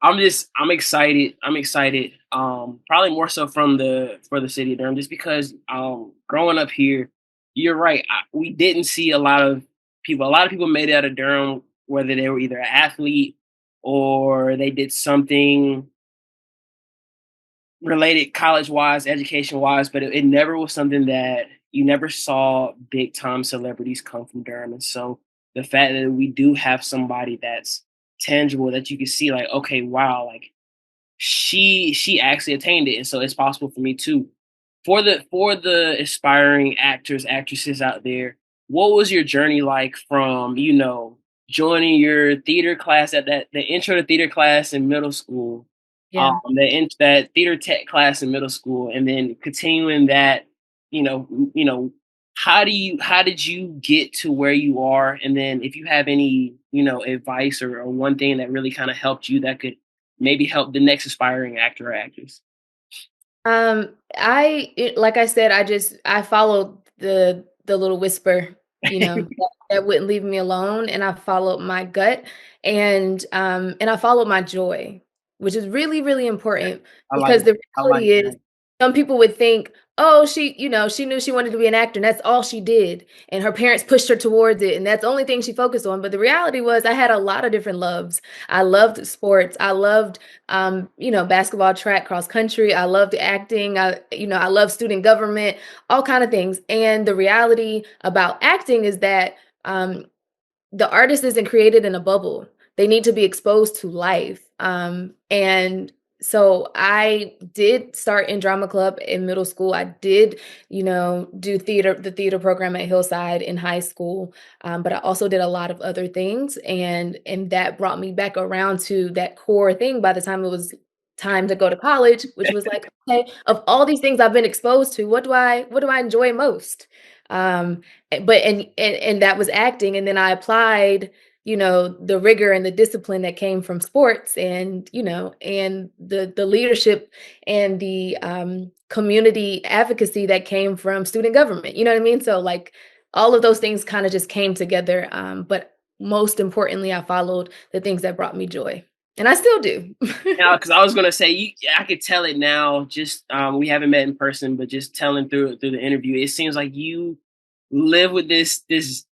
I'm excited. I'm excited. Probably more so from the for the city of Durham, just because growing up here, you're right. We didn't see a lot of people. A lot of people made it out of Durham, whether they were either an athlete or they did something related college wise, education wise, but it never was something that you never saw big time celebrities come from Durham. And so the fact that we do have somebody that's tangible that you can see like, okay, wow, like she actually attained it. And so it's possible for me too. For the aspiring actors, actresses out there, what was your journey like from, joining your theater class at the intro to theater class in middle school, Yeah. that theater tech class in middle school, and then continuing that, how did you get to where you are? And then if you have any, advice or one thing that really kind of helped you that could maybe help the next aspiring actor or actress. Like I said, I followed the little whisper, that wouldn't leave me alone, and I followed my gut, and I followed my joy, which is really, really important I like because the I like reality is that. some people would think, oh, she knew she wanted to be an actor, and that's all she did, and her parents pushed her towards it, and that's the only thing she focused on. But the reality was I had a lot of different loves. I loved sports. I loved basketball, track, cross country. I loved acting. I love student government, all kind of things. And the reality about acting is that um, the artist isn't created in a bubble. They need to be exposed to life. And so I did start in drama club in middle school. I did, do the theater program at Hillside in high school. But I also did a lot of other things, and that brought me back around to that core thing by the time it was time to go to college, which was like, okay, of all these things I've been exposed to, what do I enjoy most? Um, but that was acting, and then I applied, the rigor and the discipline that came from sports, and the leadership and the community advocacy that came from student government. You know what I mean? So like all of those things kind of just came together. But most importantly, I followed the things that brought me joy, and I still do. Yeah, because I was gonna say I could tell it now. Just we haven't met in person, but just telling through the interview, it seems like you live with this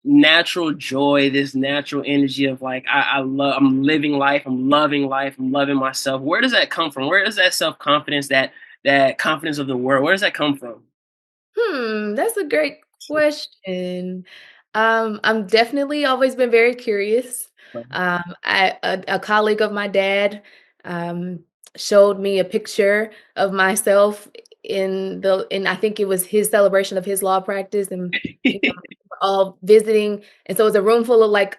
natural joy, this natural energy of like I'm living life, I'm loving life, I'm loving myself. Where does that come from? Where does that self confidence, that confidence of the world, where does that come from? That's a great question. I'm definitely always been very curious. A colleague of my dad um, showed me a picture of myself in I think it was his celebration of his law practice, and we're all visiting, and so it was a room full of like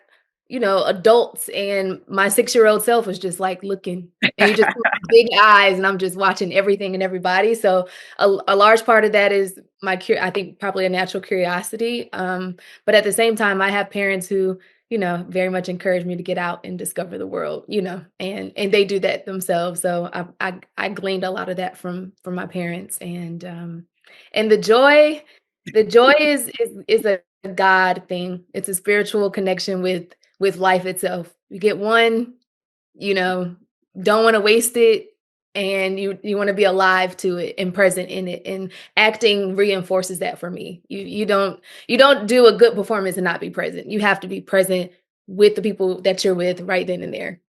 adults, and my 6-year-old self was just like looking, and you just see big eyes, and I'm just watching everything and everybody. So a large part of that is I think probably a natural curiosity. But at the same time, I have parents who, very much encourage me to get out and discover the world, and they do that themselves. So I gleaned a lot of that from my parents, and the joy is a God thing. It's a spiritual connection with life itself. You get one, you know, don't want to waste it, and you want to be alive to it and present in it, and acting reinforces that for me. You don't do a good performance and not be present. You have to be present with the people that you're with right then and there.